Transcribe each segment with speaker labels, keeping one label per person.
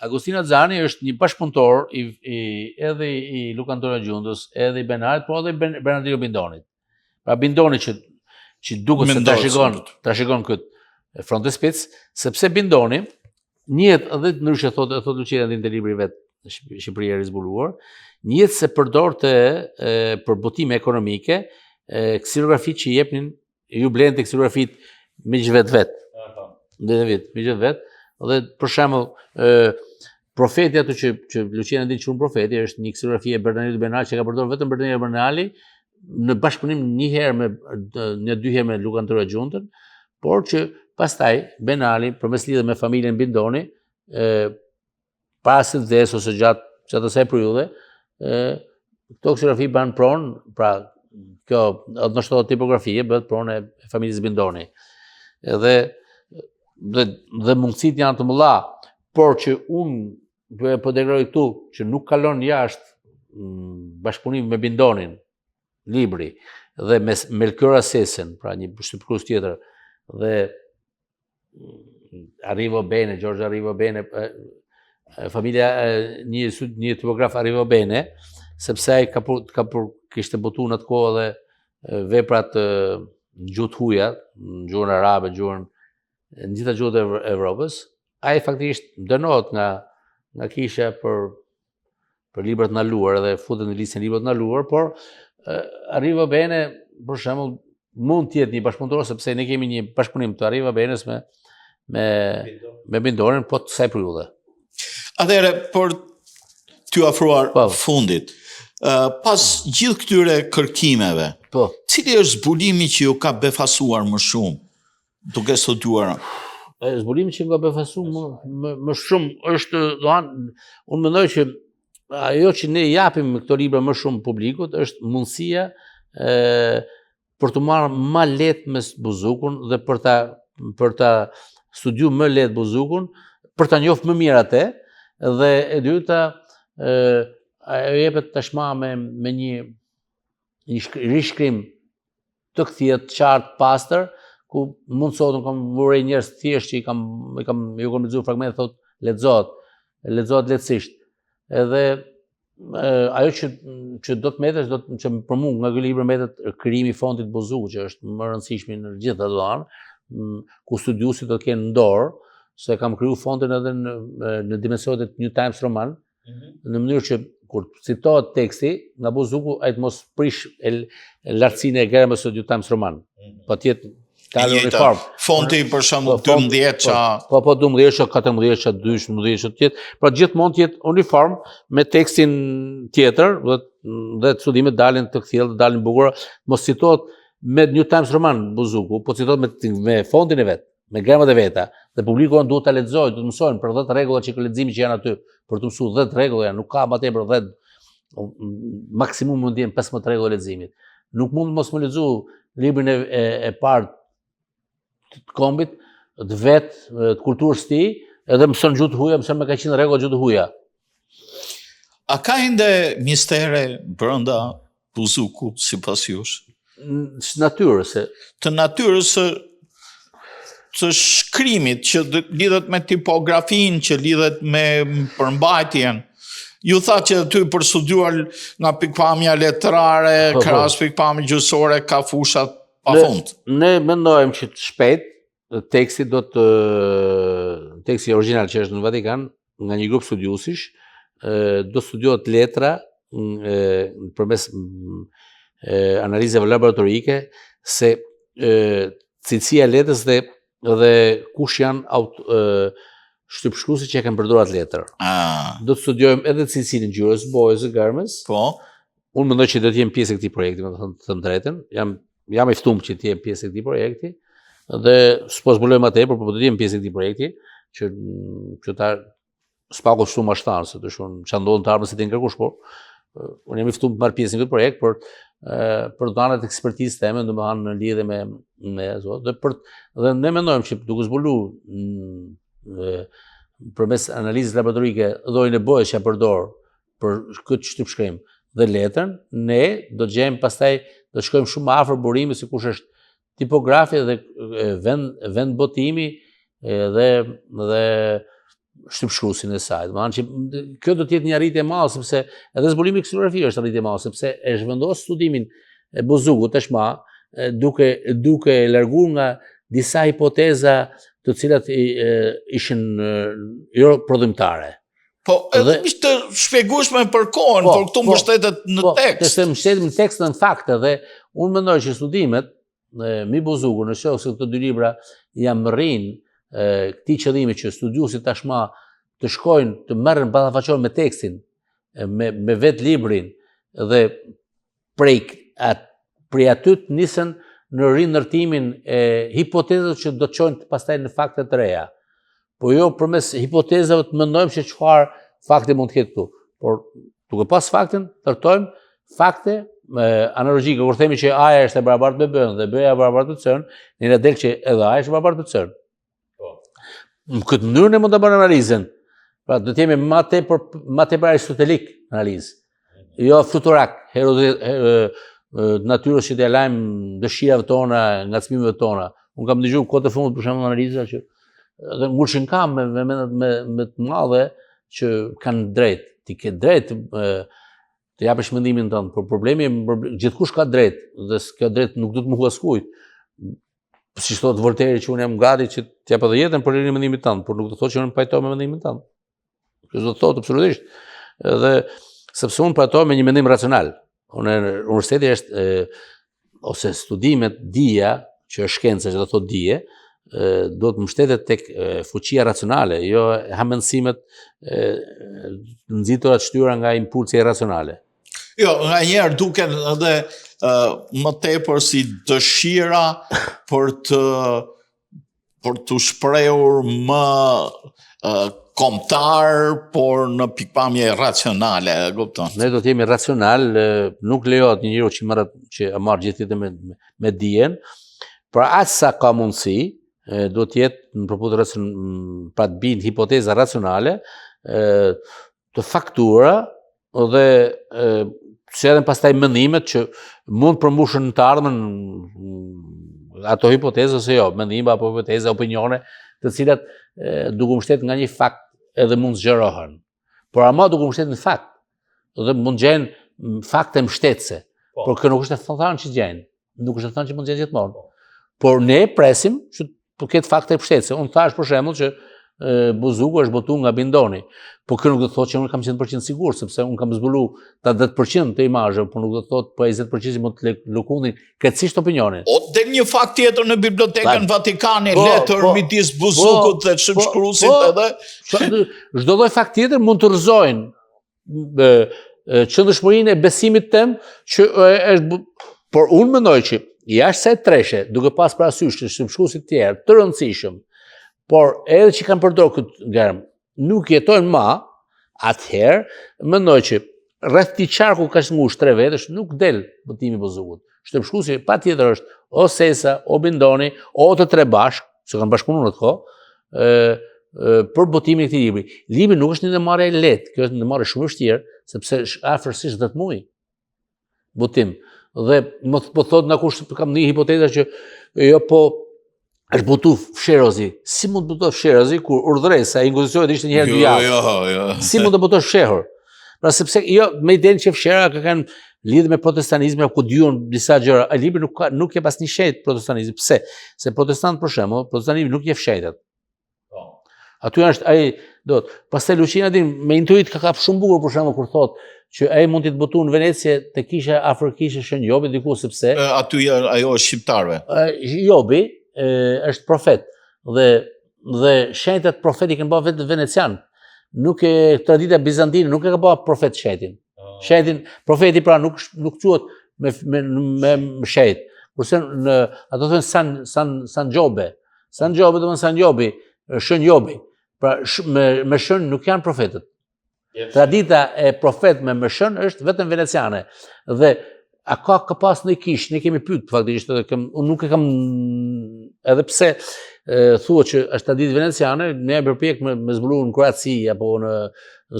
Speaker 1: Agostino Azzani është një bashkëpunëtor edhe i Luca Antonio Gjundës, edhe i Benarit, po edhe i Bernardino Bindonit. Pra Bindoni që duket se trashëgon këtë frontespitz, sepse Bindoni njët edhe ndryshe thot Luciana në libri vet Shqipëria e rizbuluar, njët se përdorte për botime ekonomike ksilografi që jepnin ju blenë të ksilografit me që vetë. Dhe për shembull profeti ato që Luciana din që unë profeti është një ksilografi e Bernardino Benali që ka përdorur vetëm Bernardino Benali në bashkëpunim dy herë me Luca Antonio Gjundën, por që pastaj Benali përmes lidhjes me familjen Bindoni para se vdes ose gjatë asaj periudhe këto ksilografi ban pronë, pra kjo nështë tipografie bëhet pronë e familjes Bindoni. Dhe mundësit janë të mëdha, por që unë po deklaroj këtu që nuk kalon jashtë bashkëpunim me Bindonin, libri, dhe me Melchior Assesen, pra një shtypërues tjetër, dhe Arrivo Bene, George Arrivo Bene, familja një tipograf Arrivo Bene, sepse ai kishte botuar në atë kohë dhe veprat në gjuhë të huaja, në gjuhën arabe, në gjitha gjuhët e Evropës, ai faktikisht dënohet nga kisha për librat ndaluar dhe futet në listën e librave të ndaluar, por Arrivo Bene, për shembull, mund të jetë një bashkëpunëtor sepse ne kemi një bashkëpunim të Arrivo Benes me Bindonin, po të kësaj periudhe.
Speaker 2: Atëherë, për t'ju afruar fundit, pas gjithë këtyre kërkimeve, cili është zbulimi që ju ka befasuar më shumë? Duke studiuar.
Speaker 1: Zbulimi që nga befasuar më shumë është, unë mendoj që ajo që ne japim me këto libra më shumë publikut është mundësia për të marrë më lehtë me buzukun dhe për ta studiuar më lehtë buzukun, për ta njohur më mirë atë, dhe e dyta ajo jepet tashmë me një rishkrim të kthjellë, qartë, pastër, ku mund sot kam vërej njerëz thjesht që ju kam lexuar fragmente, thot lexohet lehtësisht. Edhe ajo që do të metesh, që për mua nga ky libër metet krijimi i fontit Buzukut, që është më rëndësishmi në gjithë ato, ku studiuesit do të kenë në dorë, se kam kriju fontin edhe në dimensionet e New Times Roman, në mënyrë që kur citohet teksti nga Buzuku, ai të mos prish lartësinë e gramës së New Times Roman. Patjetër
Speaker 2: fonti për shembull 12 ça.
Speaker 1: Po 12 ça, 14 ça, 12 ça tjetër. Pra gjithmonë të jetë uniform me tekstin tjetër, dhe studimet dalin të kthjellë, dalin bukura, mos citohet me New Times Roman Buzuku, po citohet me fontin e vet, me gramat e veta, dhe publiku duhet ta lexojë, duhet të mësojnë për 10 rregulla që leximi që janë aty, për të mësuar 10 rregulla, nuk ka më tepër 10, maksimum mund të jenë 15 rregulla leximit. Nuk mund mos më lexu librin e parë të kombit, të vetë, të kulturës ti, edhe mëson gjuhë të huaja, mëson me ka 100 rregulla gjuhë të huaja.
Speaker 2: A ka ende mistere brenda Buzukut, sipas jush?
Speaker 1: Natyrës.
Speaker 2: Të natyrës të shkrimit, që lidhet me tipografinë, që lidhet me përmbajtjen. Ju tha që ty për studiuar nga pikpamja letrare, krahas pikpamja gjysore, ka fushat pafund.
Speaker 1: Ne mendojmë që të shpejt teksti teksti original që është në Vatikan, nga një grup studiuesish, do studiohet letra përmes analizave laboratorike, se cilësia e letrës dhe kush janë shtypshkruesit që e kanë përdorur atë letër. Do të studiojmë edhe cilësinë e ngjyrës, bojës, garmës.
Speaker 2: Po.
Speaker 1: Unë mendoj që do të jem pjesë e këtij projekti, me të thënë drejtën. Jam i ftuar që të jem pjesë e këtij projekti, dhe s'po zbulojmë atë, por do të jem pjesë e këtij projekti, që ta s'paku shumë ashtar, se të shumë që ndodhën të armës e të ngarkush, por unë jam i ftuar të marr pjesë në këtë projekt, për të anët ekspertizë teme, domethënë në lidhje me ato, dhe ne mendojmë që duke zbuluar përmes analizës laboratorike llojin e bojës që përdor për këtë shtypshkrim dhe letrën, ne do të gjejmë pastaj, do të shkojmë shumë afër burimit se kush është tipografi dhe vend botimi dhe shtypshkruesin e saj. Domethënë që kjo do të jetë një arritje e madhe sepse edhe zbulimi i ksilografive është arritje e madhe sepse e zhvendos studimin e Bozugut tashmë duke larguar nga disa hipoteza të cilat ishin jo prodhimtare.
Speaker 2: Po, edhe ishte të shpjegueshme për kohën, por këtu mbështetet në tekst.
Speaker 1: Po, mbështetet në tekst dhe në fakte dhe unë mendoj që studimet mi Bozugu, në shoh se këto dy libra jam rrinë këtij qëllimi që studiuesit tashmë të shkojnë të merren ballafaqohen me tekstin, me vetë librin dhe prej aty të nisen në rinërtimin e hipotezave që do të çojnë pastaj në fakte të reja. Po jo përmes hipotezave të mendojmë se çfarë fakte mund të ketë këtu. Por duke pas faktin, ndërtojmë fakte analogjike, kur themi që A-ja është e barabartë me B-n dhe B-ja e barabartë me C-n, ne del që edhe A-ja është e barabartë me C-n. Në këtë mënyrë ne mund ta bëjmë analizën. Pra do të jemi më tepër aristotelik analizë. Jo fluturak, natyrës që t'ia lajmë dëshirave tona, ngacmimeve tona. Unë kam dëgjuar kohë të fundit për shembull analiza që edhe ngulshin kam me të madhe që kanë drejt. Ti ke drejt të japësh mendimin tënd, por problemi gjithkush ka drejt dhe kjo drejt nuk do të mohu askujt. Siç thotë Voltaire që unë jam gati që të jap edhe jetën për lirin e mendimit tënd, por nuk do të thotë që unë pajtoj me mendimin tënd. Kjo do të thotë absolutisht. Edhe sepse unë pajtoj me një mendim racional. Universiteti është ose studimet dija, që është shkenca që do të thotë dije, do të mbështetet tek fuqia racionale, jo hamendësimet nxitura të shtyra nga impulsi irracionale.
Speaker 2: Jo, nga njerë duken edhe më tepër si dëshira për të shprehur më kombëtar, por në pikpamje racionale, e kupton?
Speaker 1: Ne do të jemi racional, nuk lejohet një njeriu që e marr gjithë jetën me dijen, por aq sa ka mundësi, do të jetë në përputhje pra të bijnë hipoteza racionale, të faktura dhe që edhe pastaj mendimet që mund përmbushën në të ardhmen ato hipotezë ose jo, mendime apo hipoteza, opinione, të cilat duke mbështetur nga një fakt edhe mund zgjerohen. Por ama duke mbështetur në fakt, dhe mund gjenë fakte mbështetëse. Por kjo nuk është e thënë që gjejnë, nuk është e thënë që mund gjenë gjithmonë. Por ne presim që të ketë fakte mbështetëse. Unë thash për shembull që Bozugu është botuar nga Bindoni, po kjo nuk do të thotë që unë kam 100% sigur, sepse unë kam zbuluar ta 10% të imazhe, por nuk do të thotë po 20% mund të lëkundin krejtësisht opinionin.
Speaker 2: O del një fakt tjetër në Bibliotekën Vatikane, letër midis Bozugut dhe shtypshkruesit edhe.
Speaker 1: Çdo lloj fakt tjetër mund të rrëzojnë qëndrueshmërinë e besimit tem që është, por unë mendoj që jashtë kësaj treshe, duke pas parasysh të shtypshkruesit tjerë të rëndësishëm, por edhe që kanë përdorur këtë germ, nuk jetojnë ma, atëherë mendoj që rreth këtij qarku ka ngush 3 vetësh nuk del botimi i Bozugut. Shtypshkruesi patjetër është o Sesa, o Bindoni, o të 3 bashk, që kanë bashkëpunuar në atë kohë, për botimin e këtij libri. Libri nuk është një ndërmarrje e lehtë, kjo është një ndërmarrje shumë e vështirë, sepse është afërsisht 10 muaj botim. Dhe më po thot nga kush kam një hipoteza që jo po është botu Fsherozi. Si mund të botosh Fsherozi kur urdhresa e Inkvizicionit ishte një herë 2 javë?
Speaker 2: Jo.
Speaker 1: Si mund të botosh fshehur? Pra sepse jo me idenë që fshehra kanë lidhje me protestanizmin, ku diun disa gjëra. Ai libri nuk e pas një shet protestanizmi. Pse? Se protestant për shembull, protestanizmi nuk je fshetet. Aty është ai do. Pastaj Luciana din me intuit ka shumë bukur për shembull kur thotë që ai mund të botuar në Venecie te kisha afër kishës Shënjobi diku sepse
Speaker 2: aty ajo është shqiptarëve.
Speaker 1: Jobi është profet dhe shenjtat profetik kanë bërë vetë venecian. Nuk e tradita bizantine nuk e ka bërë profet shenjtin. Shenjtin profeti pra nuk quhet me shenjt. Kurse ato thonë San Gjobe. San Gjobe do të thonë San Jobi, Shën Jobi. Pra me shën nuk janë profetët. Tradita e profet me shën është vetëm veneciane. Dhe a ka pas në kish, ne kemi pyet faktikisht edhe unë nuk e kam edhe pse thua që është traditë veneciane, ne jemi përpjek me zbuluar në Kroaci apo në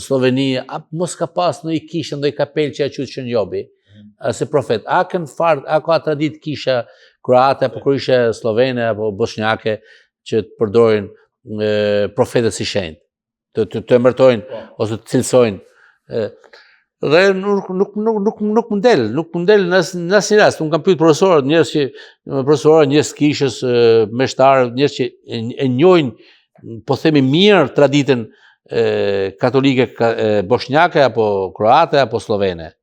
Speaker 1: Sloveni, mos ka pas në kish ndonjë kapel që quhet Shën Jobi. Ase profet, a ka traditë kisha kroate apo kisha slovene apo bosnjake që të përdorin profetët si shenjtë. të emërtojnë ose të cilësojnë. Dhe nuk më del në asnjë rast. Unë kam pyetur profesorët, njerëz kishës, meshtarë, njerëz që e njohin, po themi mirë traditën katolike bosnjake apo kroate apo slovene.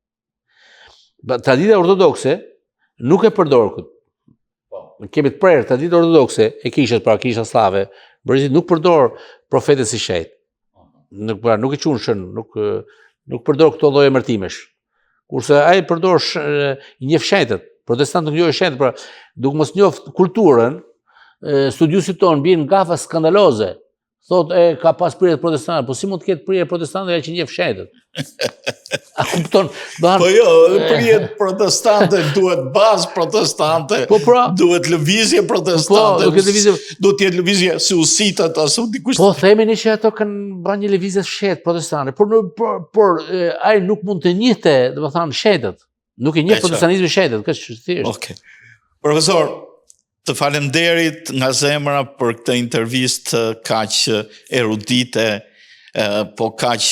Speaker 1: Tradita ortodokse nuk e përdor këtë. Kemi të prerë traditë ortodokse e kishës, pra kisha slave, nuk përdor profetët si shenjtë. Nuk e qunë shën, nuk përdor këto lloje emërtimesh. Kurse ai përdor njeh shenjtët. Protestantë nuk njohin shenjtët, pra duke mos njoft kulturën, studiuesit tonë bien gafa skandaloze. Thot ka pas prirje protestante, po si mund të ketë prirje protestante që njeh shenjtët? A kupton?
Speaker 2: Po jo, prirje protestante duhet bazë protestante, duhet lëvizje protestante, duhet jetë lëvizje si usitat ose dikush.
Speaker 1: Po themeni që ato kanë bërë një lëvizje shet protestante, por ai nuk mund të njihte, domethënë shetët. Nuk e njeh protestanizmin shetët, kështu thjesht.
Speaker 2: Okej. Profesor, të falemderit nga zemra për këtë intervistë kaq erudite, po kaq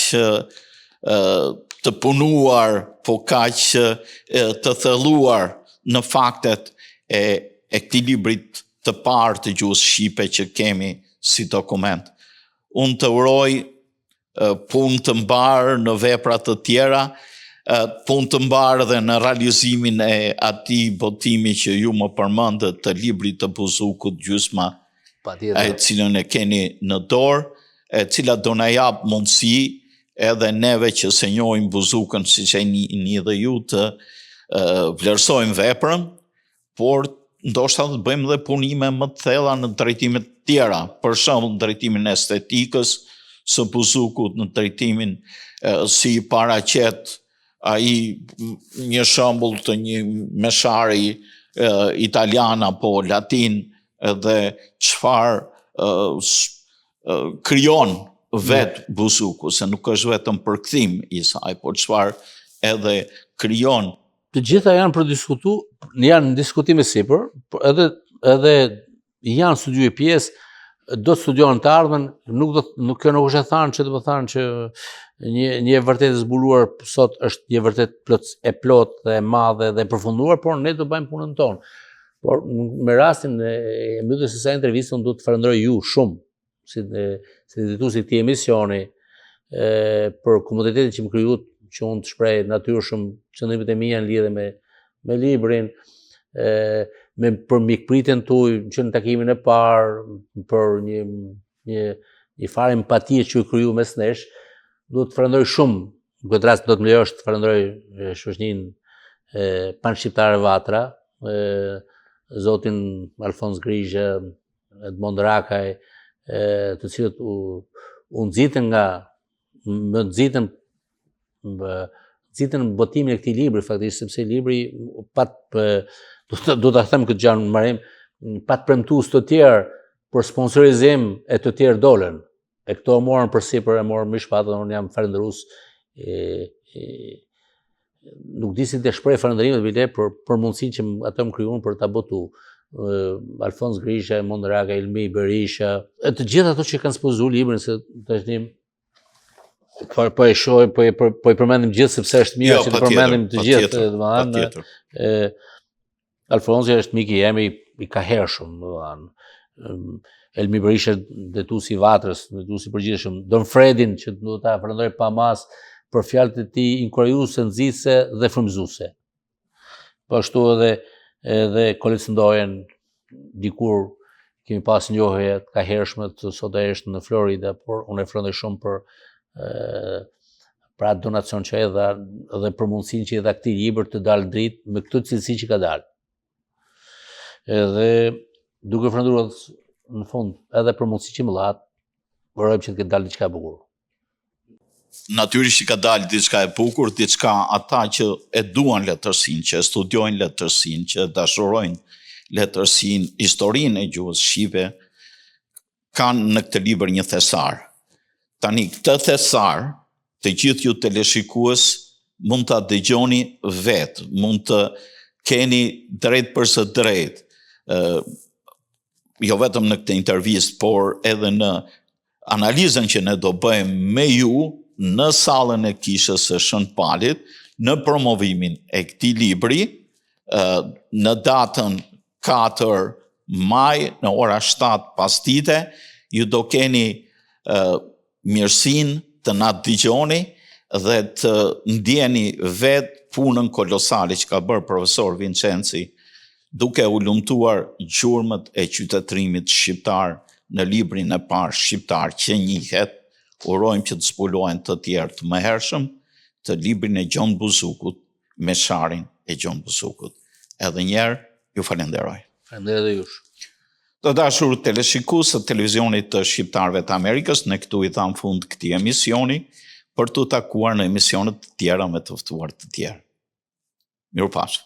Speaker 2: të punuar, po kaq të thelluar në faktet e këtij librit të parë të gjuhës shqipe që kemi si dokument. Unë të uroj punë të mbarë në vepra të tjera, punë të mbarë dhe në realizimin e atij botimi që ju më përmendët të librit të Buzukut gjysma, e cilën e keni në dorë, e cila do na jap mundësi edhe neve që se njohim Buzukën siç e njihni dhe ju të vlerësojmë veprën, por ndoshta të bëjmë dhe punime më të thella në drejtime të tjera, për shembull në drejtimin e estetikës së Buzukut, në drejtimin si paraqet ai një shembull të një meshari italian apo latin dhe çfarë krijon vet Buzuku, se nuk është vetëm përkthim i saj, por çfarë edhe krijon.
Speaker 1: Të gjitha janë për diskutu, janë në diskutime sipër, por edhe janë studiuar pjesë, do të studiojnë të ardhmen, kjo nuk është e thënë që do të thonë që një vërtet e zbuluar sot është një vërtet e plot dhe e madhe dhe e përfunduar, por ne do bëjmë punën tonë. Por me rastin e mbylljes së kësaj interviste, unë do të falenderoj ju shumë si drejtuesi i këtij emisioni për komoditetin që më krijuat, që unë të shpreh natyrshëm qëndrimet e mia në lidhje me librin, për mikpritjen tuaj që në takimin e parë, për një farë empatie që u kriju mes nesh. Do të falenderoj shumë, në këtë rast do të më lejosh të falenderoj shoqërinë Panshqiptare Vatra, zotin Alfons Grigje, Edmond Rakaj, të cilët u nxitën më nxitën botimin e këtij libri, faktikisht sepse libri do ta them këtë gjë në marrim, pat premtues të tjerë për sponsorizim e të tjerë dolën. E këto morën përsipër, e morën më shpatë, dhe unë jam falenderues. Nuk di si të shpreh falenderimet bile për mundësinë që ato më krijuan për ta botu. Alfons Grisha, Edmond Raka, Ilmi Berisha, të gjithë ato që kanë sponsoruar librin, se tashmë po e shohim, po i përmendim gjithë sepse është mirë që të përmendim të gjithë, domethënë. Alfonsi është mik i jemi i kahershëm, domethënë. Elmi Berisha, detuesi i Vatrës, detuesi i përgjithshëm, Don Fredin, që do ta falenderoj pa mas për fjalët e tij inkurajuese, nxitëse dhe frymëzuese. Po ashtu edhe kolekcionohen, dikur kemi pas njohje të kahershme të soteshme në Florida, por unë e falenderoj shumë për atë donacion që edhe për mundësinë që dha këtij libër të dalë dritë me këtë cilësi që ka dalë. Edhe duke falenderuar në fund edhe për mundësi që më dhat, urojmë që të ketë dalë diçka e bukur.
Speaker 2: Natyrisht që ka dalë diçka e bukur, diçka ata që e duan letërsinë, që e studiojnë letërsinë, që dashurojnë letërsinë, historinë e gjuhës shqipe, kanë në këtë libër një thesar. Tani këtë thesar, të gjithë ju teleshikues mund ta dëgjoni vetë, mund të keni drejt për së drejt, jo vetëm në këtë intervistë, por edhe në analizën që ne do bëjmë me ju në sallën e kishës së Shën Palit, në promovimin e këtij libri, në datën 4 maj, në ora 7 pasdite, ju do keni mirësinë të na dëgjoni dhe të ndjeni vetë punën kolosale që ka bërë profesor Vincenzi, duke u lumtuar gjurmët e qytetërimit shqiptar në librin e parë shqiptar që njihet. Urojmë që të zbulohen të tjerë të mëhershëm, të librin e Gjon Buzukut me sharin e Gjon Buzukut. Edhe njerë, ju falenderoj.
Speaker 1: Falenderoj jush.
Speaker 2: Të dashur teleshikues të televizionit të Shqiptarëve të Amerikës, ne këtu i tham fund këtij emisioni për të takuar në emisionet të tjera me të ftuar të tjerë. Mirupafshim.